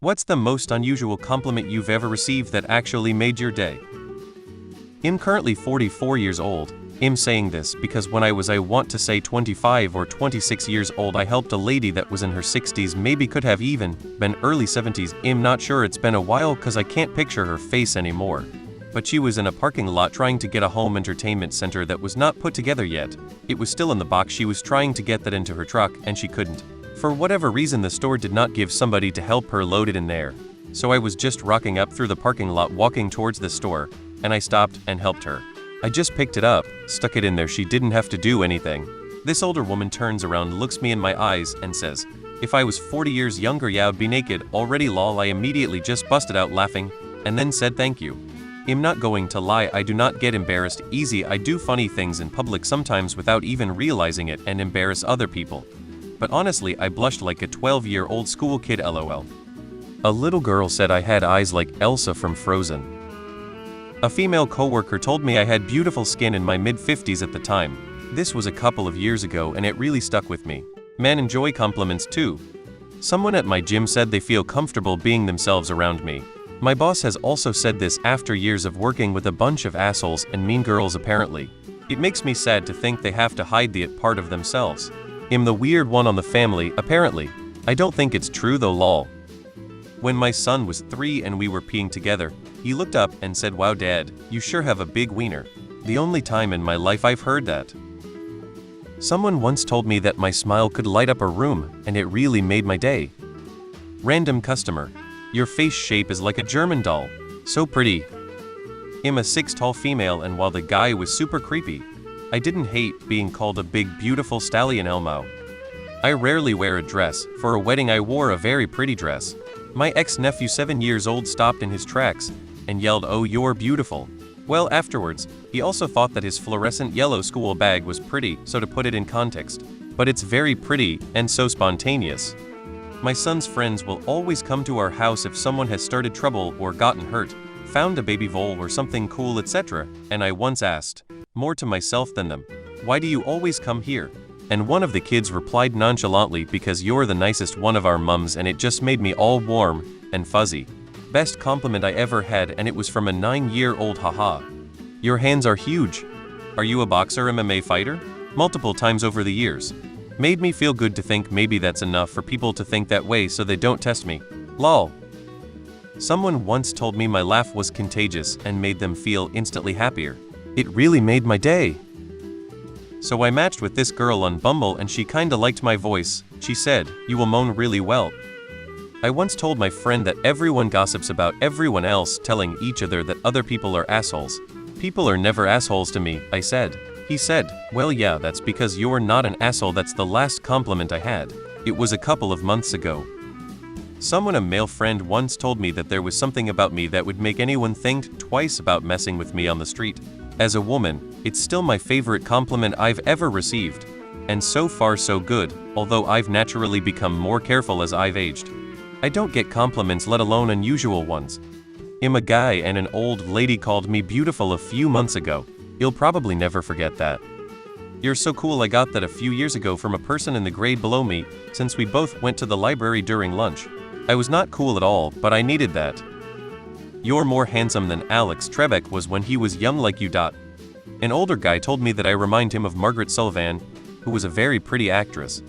What's the most unusual compliment you've ever received that actually made your day? I'm currently 44 years old. I'm saying this because when I want to say 25 or 26 years old, I helped a lady that was in her 60s, maybe could have even been early 70s. I'm not sure, it's been a while cause I can't picture her face anymore. But she was in a parking lot trying to get a home entertainment center that was not put together yet. It was still in the box. She was trying to get that into her truck and she couldn't. For whatever reason, the store did not give somebody to help her load it in there. So I was just rocking up through the parking lot walking towards the store, and I stopped and helped her. I just picked it up, stuck it in there. She didn't have to do anything. This older woman turns around, looks me in my eyes and says, "If I was 40 years younger, yeah, I'd be naked already, lol." I immediately just busted out laughing and then said thank you. I'm not going to lie, I do not get embarrassed easy. I do funny things in public sometimes without even realizing it and embarrass other people. But honestly, I blushed like a 12-year-old school kid, lol. A little girl said I had eyes like Elsa from Frozen. A female coworker told me I had beautiful skin in my mid-50s at the time. This was a couple of years ago and it really stuck with me. Men enjoy compliments too. Someone at my gym said they feel comfortable being themselves around me. My boss has also said this after years of working with a bunch of assholes and mean girls apparently. It makes me sad to think they have to hide the it part of themselves. I'm the weird one on the family, apparently. I don't think it's true though, lol. When my son was 3 and we were peeing together, he looked up and said, "Wow dad, you sure have a big wiener." The only time in my life I've heard that. Someone once told me that my smile could light up a room, and it really made my day. Random customer. Your face shape is like a German doll. So pretty. I'm a 6 tall female, and while the guy was super creepy, I didn't hate being called a big beautiful stallion Elmo. I rarely wear a dress. For a wedding I wore a very pretty dress. My ex-nephew 7 years old stopped in his tracks and yelled, "Oh, you're beautiful." Well, afterwards, he also thought that his fluorescent yellow school bag was pretty, so to put it in context. But it's very pretty and so spontaneous. My son's friends will always come to our house if someone has started trouble or gotten hurt, found a baby vole or something cool, etc. And I once asked, more to myself than them, "Why do you always come here?" And one of the kids replied nonchalantly, "Because you're the nicest one of our mums," and it just made me all warm and fuzzy. Best compliment I ever had, and it was from a 9-year-old, haha. "Your hands are huge." Are you a boxer, MMA fighter? Multiple times over the years. Made me feel good to think maybe that's enough for people to think that way so they don't test me. Lol. Someone once told me my laugh was contagious and made them feel instantly happier. It really made my day. So I matched with this girl on Bumble and she kinda liked my voice. She said, "You will moan really well." I once told my friend that everyone gossips about everyone else, telling each other that other people are assholes. "People are never assholes to me," I said. He said, "Well yeah, that's because you're not an asshole." That's the last compliment I had. It was a couple of months ago. Someone, a male friend, once told me that there was something about me that would make anyone think twice about messing with me on the street. As a woman, it's still my favorite compliment I've ever received. And so far so good, although I've naturally become more careful as I've aged. I don't get compliments, let alone unusual ones. I'm a guy and an old lady called me beautiful a few months ago. You'll probably never forget that. "You're so cool." I got that a few years ago from a person in the grade below me, since we both went to the library during lunch. I was not cool at all, but I needed that. "You're more handsome than Alex Trebek was when he was young like you." An older guy told me that I remind him of Margaret Sullivan, who was a very pretty actress.